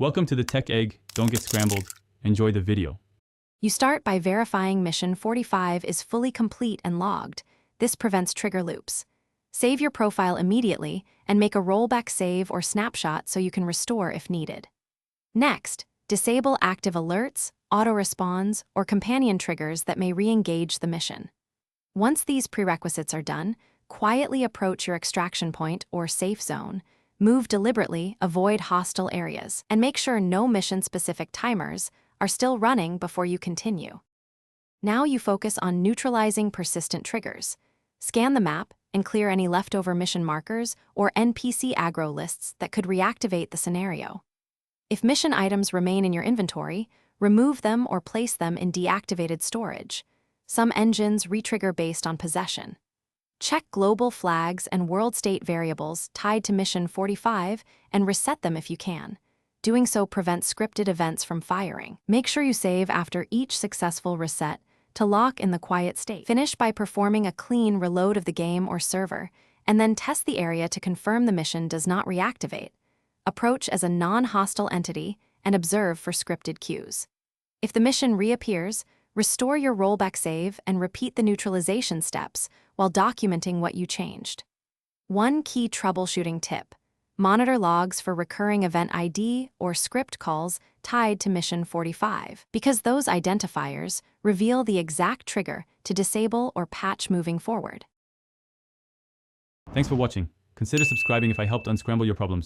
Welcome to the Tech Egg. Don't get scrambled. Enjoy the video. You start by verifying mission 45 is fully complete and logged. This prevents trigger loops. Save your profile immediately and make a rollback save or snapshot so you can restore if needed. Next, disable active alerts, auto-responds, or companion triggers that may re-engage the mission. Once these prerequisites are done, quietly approach your extraction point or safe zone. Move deliberately, avoid hostile areas, and make sure no mission-specific timers are still running before you continue. Now you focus on neutralizing persistent triggers. Scan the map and clear any leftover mission markers or NPC aggro lists that could reactivate the scenario. If mission items remain in your inventory, remove them or place them in deactivated storage. Some engines retrigger based on possession. Check global flags and world state variables tied to mission 45 and reset them if you can. Doing so prevents scripted events from firing. Make sure you save after each successful reset to lock in the quiet state. Finish by performing a clean reload of the game or server, and then test the area to confirm the mission does not reactivate. Approach as a non-hostile entity and observe for scripted cues. If the mission reappears, restore your rollback save and repeat the neutralization steps while documenting what you changed. One key troubleshooting tip: monitor logs for recurring event ID or script calls tied to mission 45, because those identifiers reveal the exact trigger to disable or patch moving forward. Thanks for watching. Consider subscribing if I helped unscramble your problems.